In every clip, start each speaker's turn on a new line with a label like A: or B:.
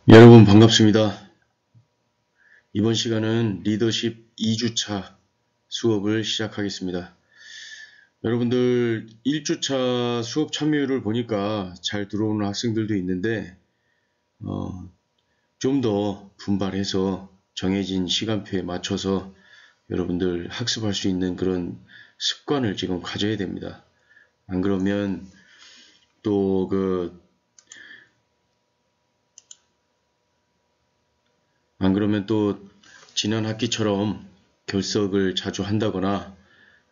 A: 여러분 반갑습니다. 이번 시간은 리더십 2주차 수업을 시작하겠습니다. 여러분들 1주차 수업 참여율을 보니까 잘 들어오는 학생들도 있는데 좀 더 분발해서 정해진 시간표에 맞춰서 여러분들 학습할 수 있는 그런 습관을 지금 가져야 됩니다. 안 그러면 또 지난 학기처럼 결석을 자주 한다거나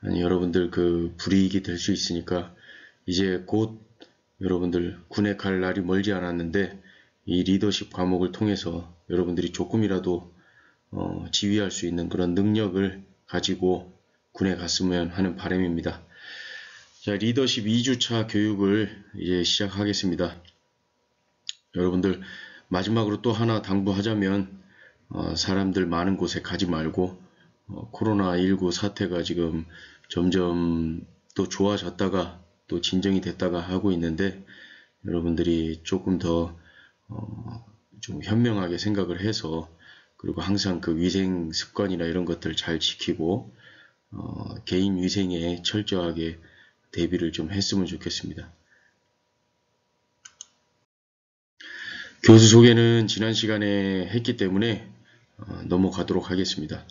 A: 아니 여러분들 불이익이 될 수 있으니까 이제 곧 여러분들 군에 갈 날이 멀지 않았는데 이 리더십 과목을 통해서 여러분들이 조금이라도 지휘할 수 있는 그런 능력을 가지고 군에 갔으면 하는 바람입니다. 자, 리더십 2주차 교육을 이제 시작하겠습니다. 여러분들 마지막으로 또 하나 당부하자면 사람들 많은 곳에 가지 말고 코로나19 사태가 지금 점점 또 좋아졌다가 또 진정이 됐다가 하고 있는데 여러분들이 조금 더 좀 현명하게 생각을 해서 그리고 항상 그 위생 습관이나 이런 것들 잘 지키고 개인 위생에 철저하게 대비를 좀 했으면 좋겠습니다. 교수 소개는 지난 시간에 했기 때문에 넘어가도록 하겠습니다.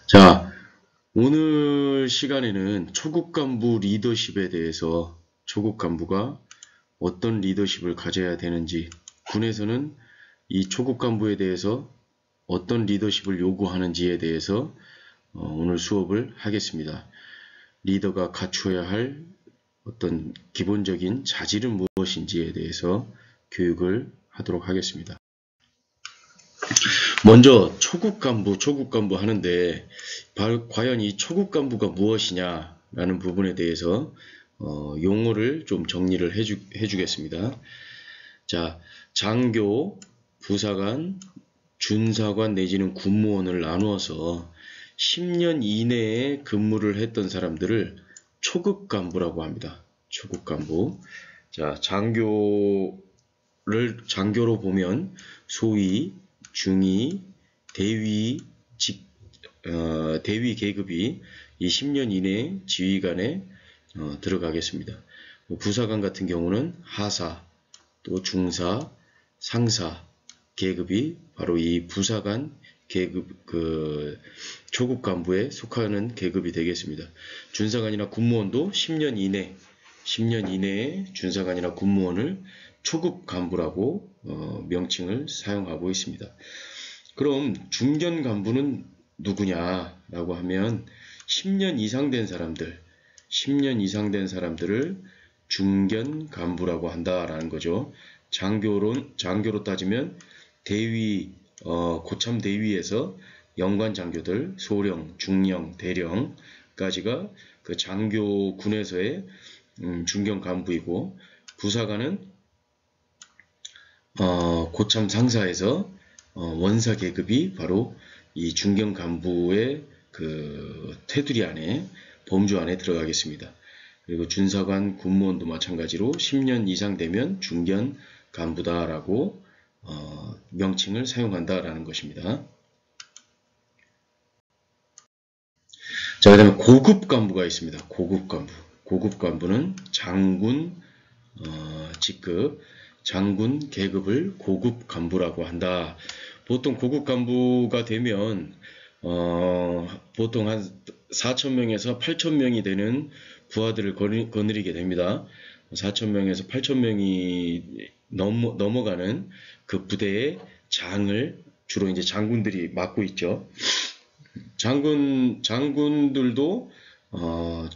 A: 자, 오늘 시간에는 초급 간부 리더십에 대해서 초급 간부가 어떤 리더십을 가져야 되는지, 군에서는 이 초급 간부에 대해서 어떤 리더십을 요구하는지에 대해서 오늘 수업을 하겠습니다. 리더가 갖추어야 할 어떤 기본적인 자질은 무엇인지에 대해서 교육을 하도록 하겠습니다. 먼저 초급 간부 하는데 과연 이 초급 간부가 무엇이냐라는 부분에 대해서 용어를 좀 정리를 해주겠습니다. 자, 장교, 부사관, 준사관 내지는 군무원을 나누어서 10년 이내에 근무를 했던 사람들을 초급 간부라고 합니다. 초급 간부. 자, 장교로 보면 소위, 중위, 대위 계급이 이 10년 이내에 지휘관에 들어가겠습니다. 부사관 같은 경우는 하사, 또 중사, 상사 계급이 바로 이 부사관 계급 초급 간부에 속하는 계급이 되겠습니다. 준사관이나 군무원도 10년 이내에 준사관이나 군무원을 초급 간부라고 명칭을 사용하고 있습니다. 그럼 중견 간부는 누구냐라고 하면 10년 이상 된 사람들을 중견 간부라고 한다라는 거죠. 장교로 따지면 대위, 고참 대위에서 연관 장교들, 소령, 중령, 대령까지가 그 장교군에서의 중견 간부이고, 부사관은 고참 상사에서 원사 계급이 바로 이 중견 간부의 그 테두리 안에, 범주 안에 들어가겠습니다. 그리고 준사관, 군무원도 마찬가지로 10년 이상 되면 중견 간부다라고 명칭을 사용한다라는 것입니다. 자, 그 다음에 고급 간부가 있습니다. 고급 간부는 장군 직급, 장군 계급을 고급 간부라고 한다. 보통 고급 간부가 되면 보통 한 4,000명에서 8,000명이 되는 부하들을 거느리게 됩니다. 4,000명에서 8,000명이 넘어가는 그 부대의 장을 주로 이제 장군들이 맡고 있죠. 장군들도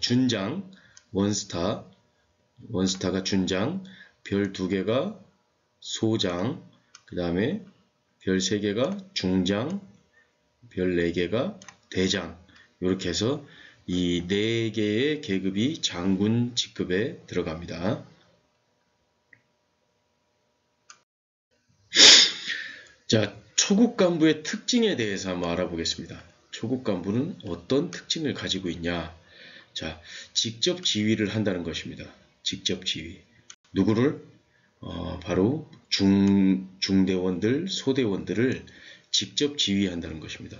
A: 준장, 원스타가 준장, 별 2개가 소장, 그 다음에 별 3개가 중장, 별 4개가 대장, 이렇게 해서 이 4개의 계급이 장군 직급에 들어갑니다. 자, 초급 간부의 특징에 대해서 한번 알아보겠습니다. 초급 간부는 어떤 특징을 가지고 있냐? 자, 직접 지휘를 한다는 것입니다. 직접 지휘. 누구를? 바로 중대원들, 소대원들을 직접 지휘한다는 것입니다.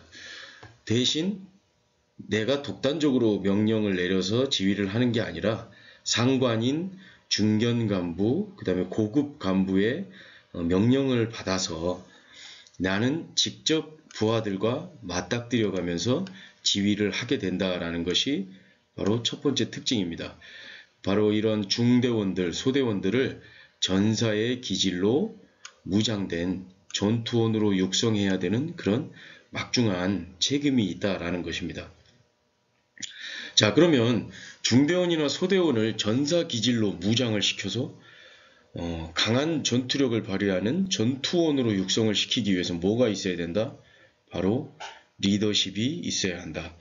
A: 대신 내가 독단적으로 명령을 내려서 지휘를 하는 게 아니라 상관인 중견 간부, 그 다음에 고급 간부의 명령을 받아서 나는 직접 부하들과 맞닥뜨려 가면서 지휘를 하게 된다라는 것이 바로 첫 번째 특징입니다. 바로 이런 중대원들, 소대원들을 전사의 기질로 무장된 전투원으로 육성해야 되는 그런 막중한 책임이 있다라는 것입니다. 자, 그러면 중대원이나 소대원을 전사 기질로 무장을 시켜서 강한 전투력을 발휘하는 전투원으로 육성을 시키기 위해서 뭐가 있어야 된다? 바로 리더십이 있어야 한다.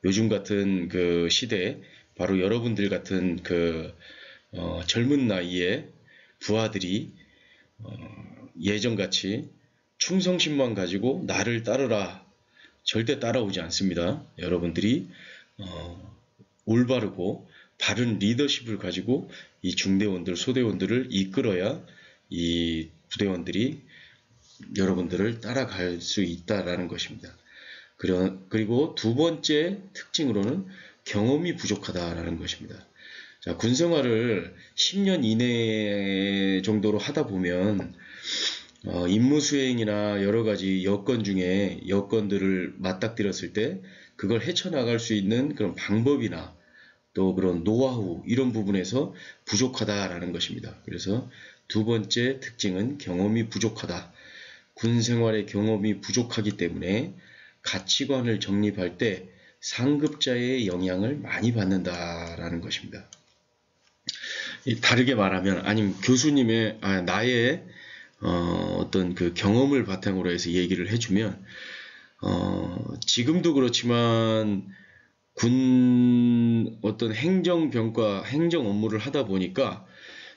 A: 요즘 같은 그 시대에 바로 여러분들 같은 그 젊은 나이에 부하들이 예전같이 충성심만 가지고 나를 따르라 절대 따라오지 않습니다. 여러분들이 올바르고 바른 리더십을 가지고 이 중대원들, 소대원들을 이끌어야 이 부대원들이 여러분들을 따라갈 수 있다라는 것입니다. 그리고 두 번째 특징으로는 경험이 부족하다라는 것입니다. 자, 군 생활을 10년 이내 정도로 하다 보면 임무 수행이나 여러 가지 여건 중에 여건들을 맞닥뜨렸을 때 그걸 헤쳐나갈 수 있는 그런 방법이나 또 그런 노하우 이런 부분에서 부족하다라는 것입니다. 그래서 두 번째 특징은 경험이 부족하다. 군 생활의 경험이 부족하기 때문에 가치관을 정립할 때 상급자의 영향을 많이 받는다라는 것입니다. 다르게 말하면 아니면 교수님의 나의 어떤 그 경험을 바탕으로 해서 얘기를 해주면 지금도 그렇지만 군 어떤 행정병과 행정 업무를 하다 보니까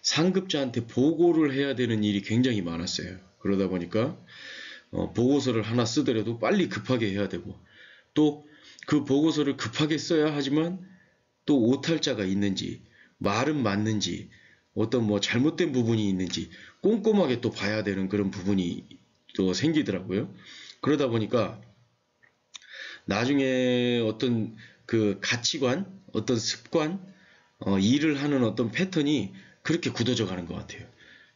A: 상급자한테 보고를 해야 되는 일이 굉장히 많았어요. 그러다 보니까 보고서를 하나 쓰더라도 빨리 급하게 해야 되고 또 그 보고서를 급하게 써야 하지만 또 오탈자가 있는지 말은 맞는지 어떤 뭐 잘못된 부분이 있는지 꼼꼼하게 또 봐야 되는 그런 부분이 또 생기더라고요. 그러다 보니까 나중에 어떤 그 가치관, 어떤 습관, 일을 하는 어떤 패턴이 그렇게 굳어져 가는 것 같아요.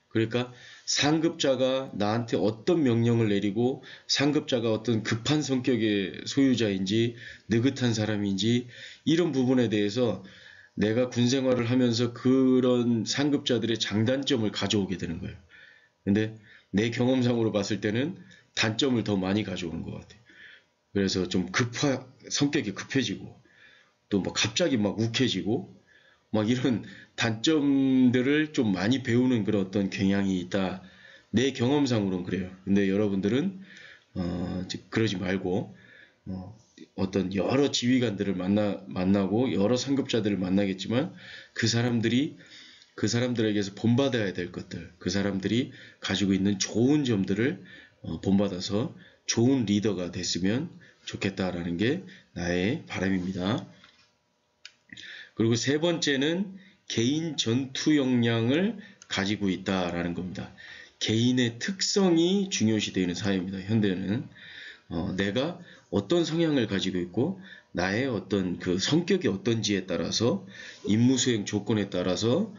A: 그러니까 상급자가 나한테 어떤 명령을 내리고 상급자가 어떤 급한 성격의 소유자인지 느긋한 사람인지 이런 부분에 대해서 내가 군 생활을 하면서 그런 상급자들의 장단점을 가져오게 되는 거예요. 근데 내 경험상으로 봤을 때는 단점을 더 많이 가져오는 것 같아요. 그래서 좀 성격이 급해지고 또 막 갑자기 막 욱해지고 막 이런 단점들을 좀 많이 배우는 그런 어떤 경향이 있다. 내 경험상으로는 그래요. 근데 여러분들은 그러지 말고 어떤 여러 지휘관들을 만나고 여러 상급자들을 만나겠지만 그 사람들에게서 본받아야 될 것들, 그 사람들이 가지고 있는 좋은 점들을 본받아서 좋은 리더가 됐으면 좋겠다라는 게 나의 바람입니다. 그리고 세 번째는 개인 전투 역량을 가지고 있다라는 겁니다. 개인의 특성이 중요시 되는 사회입니다. 현대는 내가 어떤 성향을 가지고 있고 나의 어떤 그 성격이 어떤지에 따라서 임무 수행 조건에 따라서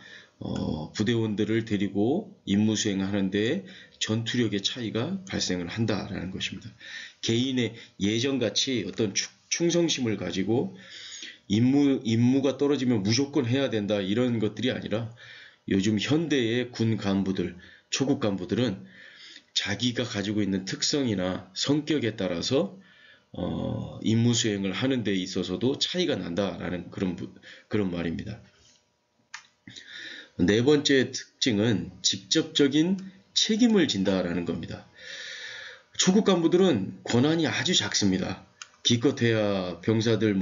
A: 부대원들을 데리고 임무 수행하는데 전투력의 차이가 발생을 한다라는 것입니다. 개인의 예전같이 어떤 충성심을 가지고 임무가 떨어지면 무조건 해야 된다 이런 것들이 아니라 요즘 현대의 군 간부들, 초급 간부들은 자기가 가지고 있는 특성이나 성격에 따라서 임무 수행을 하는 데 있어서도 차이가 난다라는 그런 말입니다. 네 번째 특징은 직접적인 책임을 진다라는 겁니다. 초급 간부들은 권한이 아주 작습니다. 기껏해야 병사들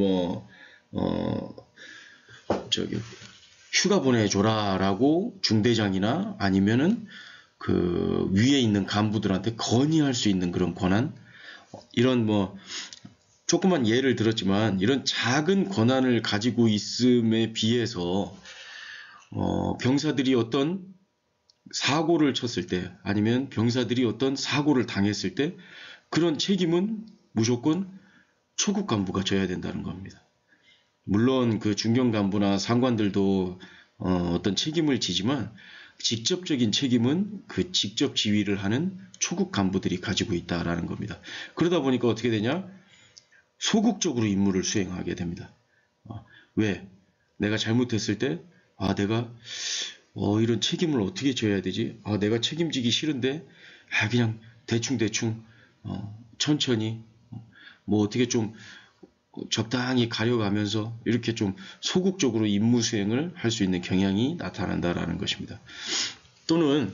A: 휴가 보내줘라라고 중대장이나 아니면은 그 위에 있는 간부들한테 건의할 수 있는 그런 권한, 이런 조그만 예를 들었지만 이런 작은 권한을 가지고 있음에 비해서 병사들이 어떤 사고를 쳤을 때 아니면 병사들이 어떤 사고를 당했을 때 그런 책임은 무조건 초급 간부가 져야 된다는 겁니다. 물론 그 중견 간부나 상관들도 어떤 책임을 지지만 직접적인 책임은 그 직접 지휘를 하는 초급 간부들이 가지고 있다라는 겁니다. 그러다 보니까 어떻게 되냐? 소극적으로 임무를 수행하게 됩니다. 왜? 내가 잘못했을 때, 내가 이런 책임을 어떻게 져야 되지? 내가 책임지기 싫은데, 그냥 대충 천천히 뭐 어떻게 좀 적당히 가려가면서 이렇게 좀 소극적으로 임무 수행을 할 수 있는 경향이 나타난다라는 것입니다. 또는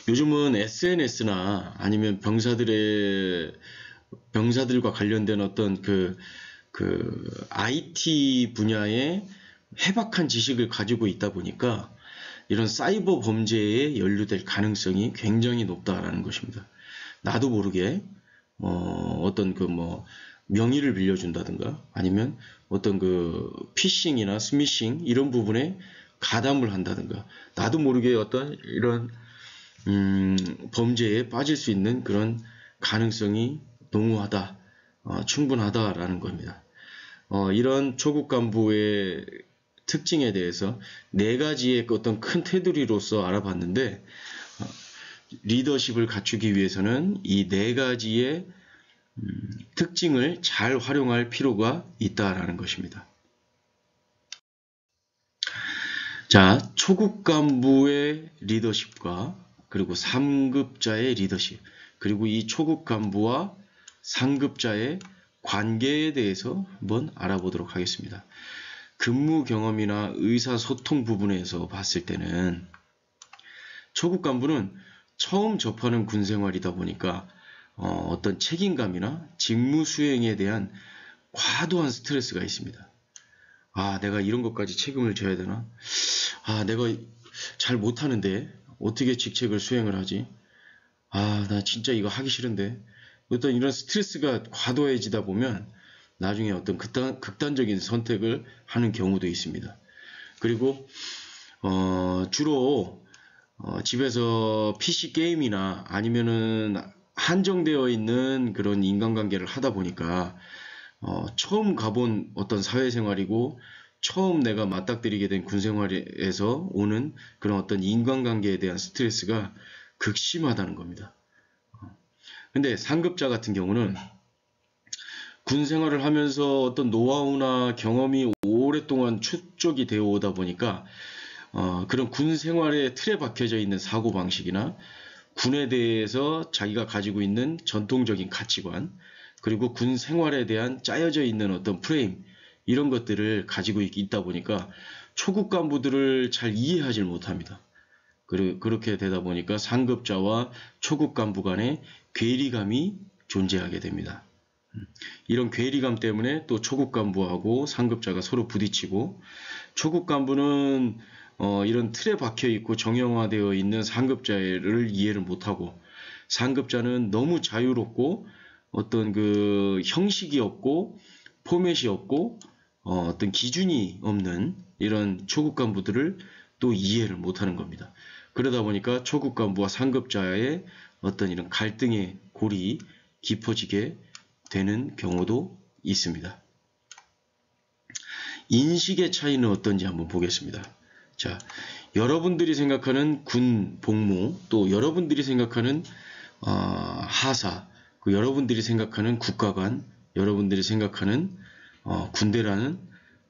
A: 요즘은 SNS나 아니면 병사들과 관련된 어떤 그 IT 분야의 해박한 지식을 가지고 있다 보니까 이런 사이버 범죄에 연루될 가능성이 굉장히 높다라는 것입니다. 나도 모르게 어떤 명의를 빌려준다든가 아니면 어떤 피싱이나 스미싱 이런 부분에 가담을 한다든가 나도 모르게 어떤 이런 범죄에 빠질 수 있는 그런 가능성이 농후하다, 충분하다라는 겁니다. 이런 초급 간부의 특징에 대해서 4가지의 어떤 큰 테두리로서 알아봤는데 리더십을 갖추기 위해서는 이 4가지의 특징을 잘 활용할 필요가 있다라는 것입니다. 자, 초급 간부의 리더십과 그리고 상급자의 리더십, 그리고 이 초급 간부와 상급자의 관계에 대해서 한번 알아보도록 하겠습니다. 근무 경험이나 의사소통 부분에서 봤을 때는 초급 간부는 처음 접하는 군 생활이다 보니까 어떤 책임감이나 직무 수행에 대한 과도한 스트레스가 있습니다. 내가 이런 것까지 책임을 져야 되나? 내가 잘 못하는데 어떻게 직책을 수행을 하지? 나 진짜 이거 하기 싫은데. 어떤 이런 스트레스가 과도해지다 보면 나중에 어떤 극단적인 선택을 하는 경우도 있습니다. 그리고 주로 집에서 PC 게임이나 아니면은 한정되어 있는 그런 인간관계를 하다 보니까 처음 가본 어떤 사회생활이고 처음 내가 맞닥뜨리게 된 군생활에서 오는 그런 어떤 인간관계에 대한 스트레스가 극심하다는 겁니다. 근데 상급자 같은 경우는 군생활을 하면서 어떤 노하우나 경험이 오랫동안 축적이 되어 오다 보니까 그런 군생활의 틀에 박혀져 있는 사고방식이나 군에 대해서 자기가 가지고 있는 전통적인 가치관 그리고 군 생활에 대한 짜여져 있는 어떤 프레임 이런 것들을 가지고 있다 보니까 초급 간부들을 잘 이해하지 못합니다. 그렇게 되다 보니까 상급자와 초급 간부 간의 괴리감이 존재하게 됩니다. 이런 괴리감 때문에 또 초급 간부하고 상급자가 서로 부딪히고 초급 간부는 이런 틀에 박혀 있고 정형화되어 있는 상급자를 이해를 못하고 상급자는 너무 자유롭고 어떤 형식이 없고 포맷이 없고 어떤 기준이 없는 이런 초급 간부들을 또 이해를 못하는 겁니다. 그러다 보니까 초급 간부와 상급자의 어떤 이런 갈등의 골이 깊어지게 되는 경우도 있습니다. 인식의 차이는 어떤지 한번 보겠습니다. 자, 여러분들이 생각하는 군 복무, 또 여러분들이 생각하는 하사, 여러분들이 생각하는 국가관, 여러분들이 생각하는 군대라는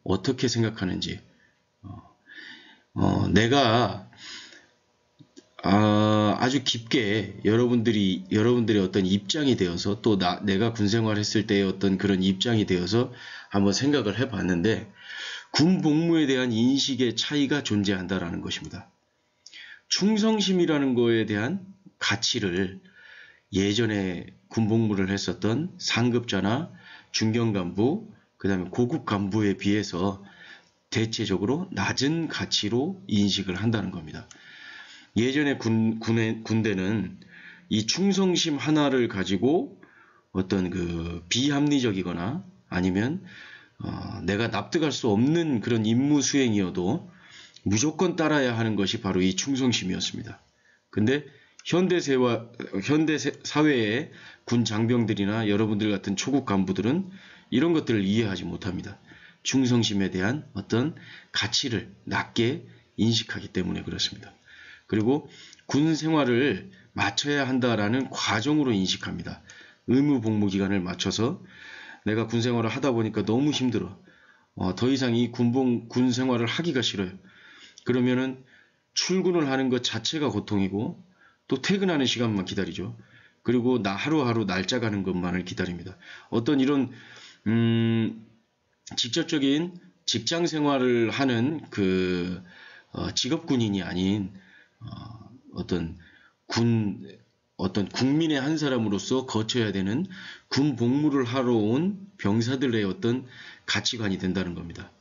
A: 어떻게 생각하는지, 내가 아주 깊게 여러분들의 어떤 입장이 되어서 또 내가 군 생활했을 때의 어떤 그런 입장이 되어서 한번 생각을 해봤는데 군 복무에 대한 인식의 차이가 존재한다라는 것입니다. 충성심이라는 거에 대한 가치를 예전에 군 복무를 했었던 상급자나 중견 간부, 그 다음에 고급 간부에 비해서 대체적으로 낮은 가치로 인식을 한다는 겁니다. 예전에 군대는 이 충성심 하나를 가지고 어떤 비합리적이거나 아니면 내가 납득할 수 없는 그런 임무 수행이어도 무조건 따라야 하는 것이 바로 이 충성심이었습니다. 근데 현대 사회의 군 장병들이나 여러분들 같은 초급 간부들은 이런 것들을 이해하지 못합니다. 충성심에 대한 어떤 가치를 낮게 인식하기 때문에 그렇습니다. 그리고 군 생활을 마쳐야 한다라는 과정으로 인식합니다. 의무 복무 기간을 맞춰서 내가 군 생활을 하다 보니까 너무 힘들어. 더 이상 이 군 생활을 하기가 싫어요. 그러면은 출근을 하는 것 자체가 고통이고 또 퇴근하는 시간만 기다리죠. 그리고 하루하루 날짜 가는 것만을 기다립니다. 어떤 이런 직접적인 직장 생활을 하는 직업 군인이 아닌 어떤 국민의 한 사람으로서 거쳐야 되는 군 복무를 하러 온 병사들의 어떤 가치관이 된다는 겁니다.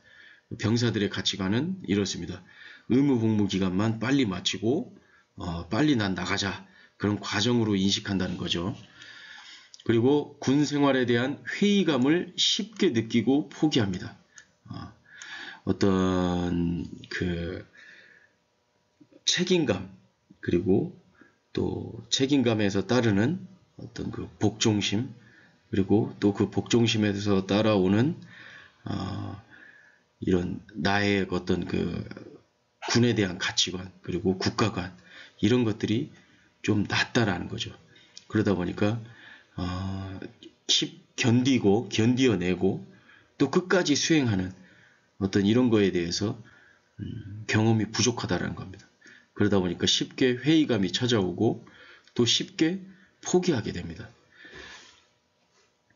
A: 병사들의 가치관은 이렇습니다. 의무 복무 기간만 빨리 마치고 빨리 난 나가자. 그런 과정으로 인식한다는 거죠. 그리고 군 생활에 대한 회의감을 쉽게 느끼고 포기합니다. 어떤 책임감, 그리고 또 책임감에서 따르는 어떤 복종심, 그리고 또 그 복종심에서 따라오는 이런 나의 어떤 군에 대한 가치관, 그리고 국가관, 이런 것들이 좀 낮다라는 거죠. 그러다 보니까 견디어내고 또 끝까지 수행하는 어떤 이런 거에 대해서 경험이 부족하다라는 겁니다. 그러다 보니까 쉽게 회의감이 찾아오고 또 쉽게 포기하게 됩니다.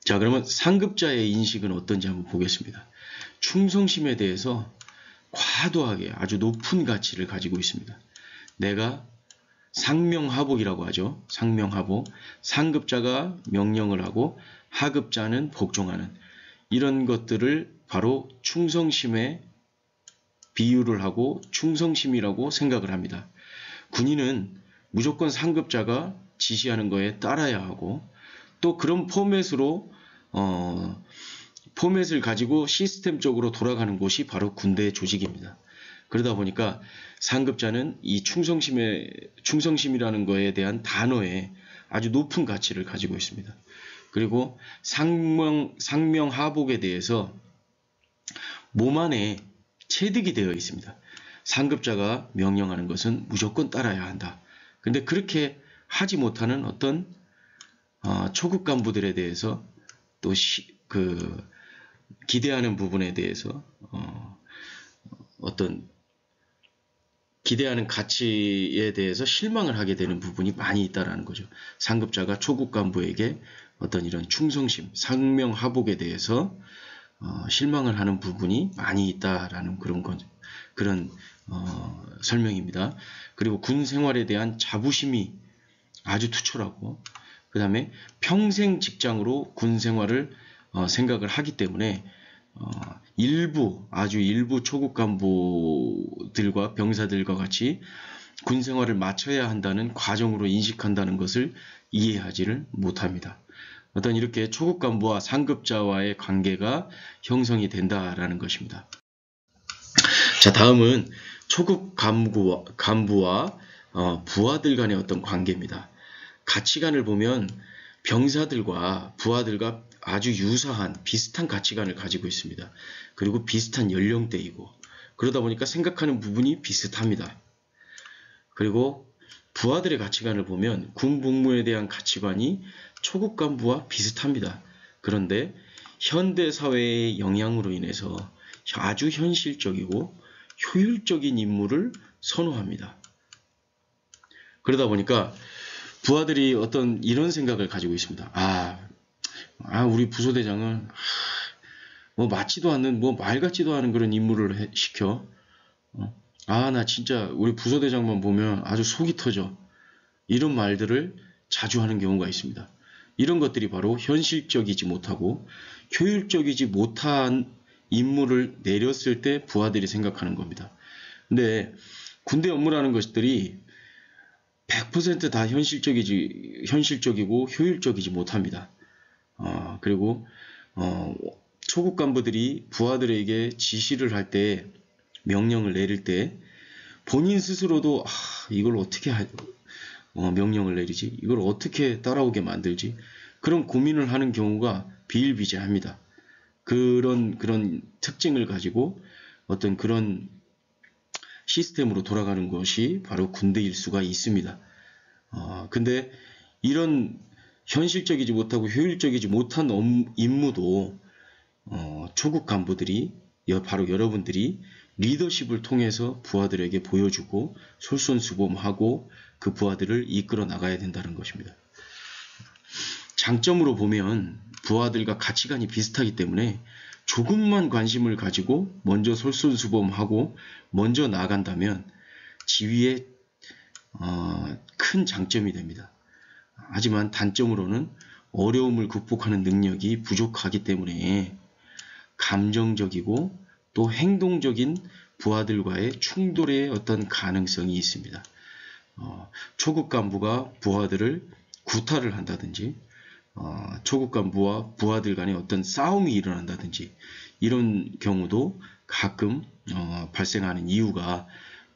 A: 자, 그러면 상급자의 인식은 어떤지 한번 보겠습니다. 충성심에 대해서 과도하게 아주 높은 가치를 가지고 있습니다. 내가 상명하복이라고 하죠. 상명하복. 상급자가 명령을 하고 하급자는 복종하는, 이런 것들을 바로 충성심에 비유를 하고 충성심이라고 생각을 합니다. 군인은 무조건 상급자가 지시하는 거에 따라야 하고 또 그런 포맷을 가지고 시스템적으로 돌아가는 곳이 바로 군대 조직입니다. 그러다 보니까 상급자는 이 충성심이라는 거에 대한 단어에 아주 높은 가치를 가지고 있습니다. 그리고 상명하복에 대해서 몸 안에 체득이 되어 있습니다. 상급자가 명령하는 것은 무조건 따라야 한다. 근데 그렇게 하지 못하는 어떤 초급 간부들에 대해서 또 기대하는 부분에 대해서 어떤 기대하는 가치에 대해서 실망을 하게 되는 부분이 많이 있다라는 거죠. 상급자가 초급 간부에게 어떤 이런 충성심, 상명하복에 대해서 실망을 하는 부분이 많이 있다라는 그런 설명입니다. 그리고 군 생활에 대한 자부심이 아주 투철하고, 그 다음에 평생 직장으로 군 생활을 생각을 하기 때문에 아주 일부 초급 간부들과 병사들과 같이 군 생활을 마쳐야 한다는 과정으로 인식한다는 것을 이해하지를 못합니다. 어떤 이렇게 초급 간부와 상급자와의 관계가 형성이 된다라는 것입니다. 자, 다음은 초급 간부와 부하들 간의 어떤 관계입니다. 가치관을 보면 병사들과 부하들과 아주 유사한 비슷한 가치관을 가지고 있습니다. 그리고 비슷한 연령대이고 그러다 보니까 생각하는 부분이 비슷합니다. 그리고 부하들의 가치관을 보면 군 복무에 대한 가치관이 초급 간부와 비슷합니다. 그런데 현대 사회의 영향으로 인해서 아주 현실적이고 효율적인 임무를 선호합니다. 그러다 보니까 부하들이 어떤 이런 생각을 가지고 있습니다. 우리 부소대장은 뭐 맞지도 않는, 뭐 말 같지도 않은 그런 임무를 시켜. 나 진짜 우리 부소대장만 보면 아주 속이 터져. 이런 말들을 자주 하는 경우가 있습니다. 이런 것들이 바로 현실적이지 못하고 효율적이지 못한 임무를 내렸을 때 부하들이 생각하는 겁니다. 근데 군대 업무라는 것들이 100% 다 현실적이고 효율적이지 못합니다. 그리고 초급 간부들이 부하들에게 지시를 할 때, 명령을 내릴 때 본인 스스로도 이걸 어떻게 명령을 내리지? 이걸 어떻게 따라오게 만들지? 그런 고민을 하는 경우가 비일비재합니다. 그런 특징을 가지고 어떤 그런 시스템으로 돌아가는 것이 바로 군대일 수가 있습니다. 근데 이런 현실적이지 못하고 효율적이지 못한 임무도 초급 간부들이 바로 여러분들이 리더십을 통해서 부하들에게 보여주고 솔선수범하고 그 부하들을 이끌어 나가야 된다는 것입니다. 장점으로 보면 부하들과 가치관이 비슷하기 때문에 조금만 관심을 가지고 먼저 솔선수범하고 먼저 나간다면 지휘에 큰 장점이 됩니다. 하지만 단점으로는 어려움을 극복하는 능력이 부족하기 때문에 감정적이고 또 행동적인 부하들과의 충돌의 어떤 가능성이 있습니다. 초급 간부가 부하들을 구타를 한다든지 초급 간부와 부하들 간의 어떤 싸움이 일어난다든지 이런 경우도 가끔 발생하는 이유가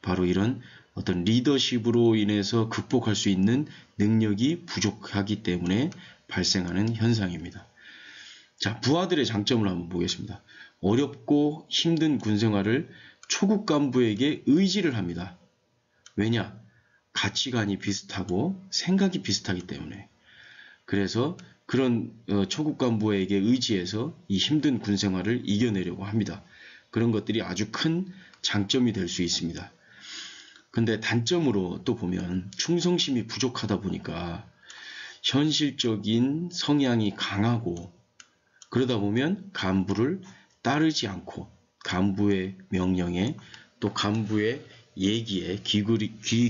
A: 바로 이런 어떤 리더십으로 인해서 극복할 수 있는 능력이 부족하기 때문에 발생하는 현상입니다. 자, 부하들의 장점을 한번 보겠습니다. 어렵고 힘든 군생활을 초급 간부에게 의지를 합니다. 왜냐? 가치관이 비슷하고 생각이 비슷하기 때문에. 그래서 그런 초급 간부에게 의지해서 이 힘든 군생활을 이겨내려고 합니다. 그런 것들이 아주 큰 장점이 될 수 있습니다. 근데 단점으로 또 보면 충성심이 부족하다 보니까 현실적인 성향이 강하고 그러다 보면 간부를 따르지 않고 간부의 명령에 또 간부의 얘기에 귀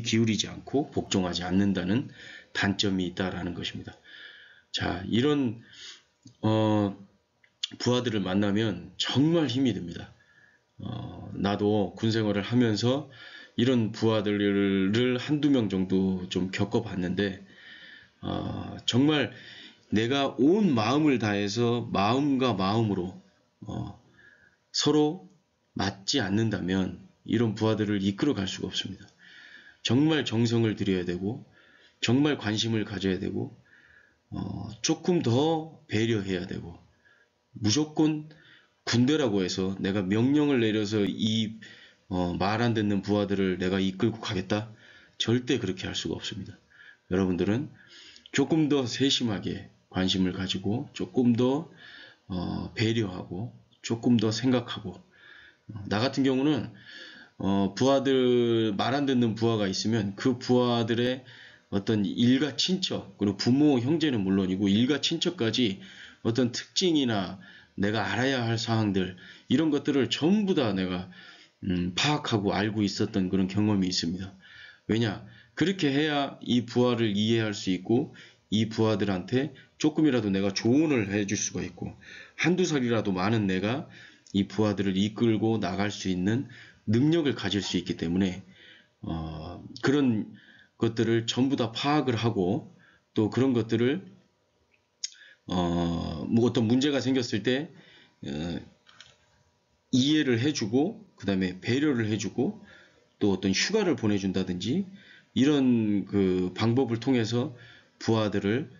A: 기울이지 않고 복종하지 않는다는 단점이 있다라는 것입니다. 자, 이런 부하들을 만나면 정말 힘이 듭니다. 나도 군생활을 하면서 이런 부하들을 한두 명 정도 좀 겪어봤는데 정말 내가 온 마음을 다해서 마음과 마음으로 서로 맞지 않는다면 이런 부하들을 이끌어 갈 수가 없습니다. 정말 정성을 들여야 되고 정말 관심을 가져야 되고 조금 더 배려해야 되고 무조건 군대라고 해서 내가 명령을 내려서 이 말 안 듣는 부하들을 내가 이끌고 가겠다? 절대 그렇게 할 수가 없습니다. 여러분들은 조금 더 세심하게 관심을 가지고 조금 더 배려하고 조금 더 생각하고 나 같은 경우는 부하들 말 안 듣는 부하가 있으면 그 부하들의 어떤 일가 친척 그리고 부모 형제는 물론이고 일가 친척까지 어떤 특징이나 내가 알아야 할 사항들 이런 것들을 전부 다 내가 파악하고 알고 있었던 그런 경험이 있습니다. 왜냐? 그렇게 해야 이 부하를 이해할 수 있고 이 부하들한테 조금이라도 내가 조언을 해줄 수가 있고 한두 살이라도 많은 내가 이 부하들을 이끌고 나갈 수 있는 능력을 가질 수 있기 때문에 그런 것들을 전부 다 파악을 하고 또 그런 것들을 뭐 어떤 문제가 생겼을 때 이해를 해주고 그 다음에 배려를 해주고 또 어떤 휴가를 보내준다든지 이런 그 방법을 통해서 부하들을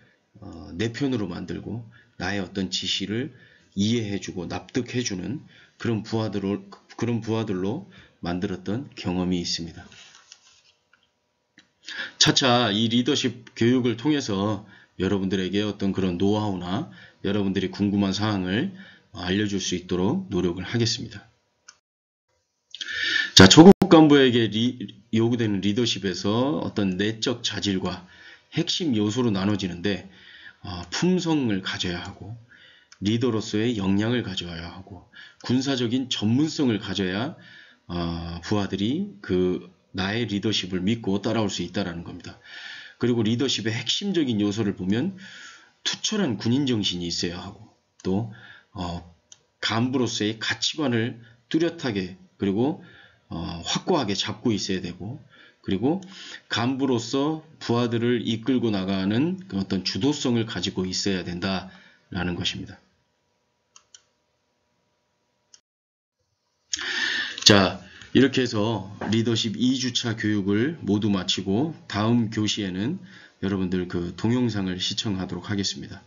A: 내 편으로 만들고 나의 어떤 지시를 이해해주고 납득해주는 그런 부하들로 만들었던 경험이 있습니다. 차차 이 리더십 교육을 통해서 여러분들에게 어떤 그런 노하우나 여러분들이 궁금한 사항을 알려줄 수 있도록 노력을 하겠습니다. 자, 초급 간부에게 요구되는 리더십에서 어떤 내적 자질과 핵심 요소로 나눠지는데 품성을 가져야 하고 리더로서의 역량을 가져야 하고 군사적인 전문성을 가져야 부하들이 나의 리더십을 믿고 따라올 수 있다는 겁니다. 그리고 리더십의 핵심적인 요소를 보면 투철한 군인 정신이 있어야 하고 또 간부로서의 가치관을 뚜렷하게 그리고 확고하게 잡고 있어야 되고 그리고 간부로서 부하들을 이끌고 나가는 어떤 주도성을 가지고 있어야 된다라는 것입니다. 자, 이렇게 해서 리더십 2주차 교육을 모두 마치고 다음 교시에는 여러분들 그 동영상을 시청하도록 하겠습니다.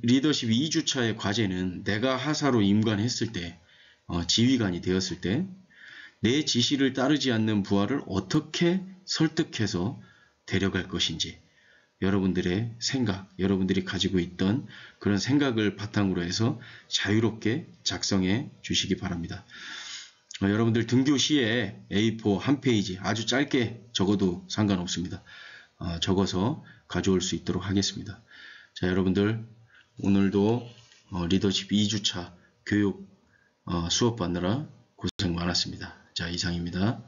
A: 리더십 2주차의 과제는 내가 하사로 임관했을 때, 지휘관이 되었을 때, 내 지시를 따르지 않는 부하를 어떻게 설득해서 데려갈 것인지, 여러분들의 생각, 여러분들이 가지고 있던 그런 생각을 바탕으로 해서 자유롭게 작성해 주시기 바랍니다. 여러분들 등교 시에 A4 한 페이지 아주 짧게 적어도 상관없습니다. 적어서 가져올 수 있도록 하겠습니다. 자, 여러분들 오늘도 리더십 2주차 교육 수업 받느라 고생 많았습니다. 자, 이상입니다.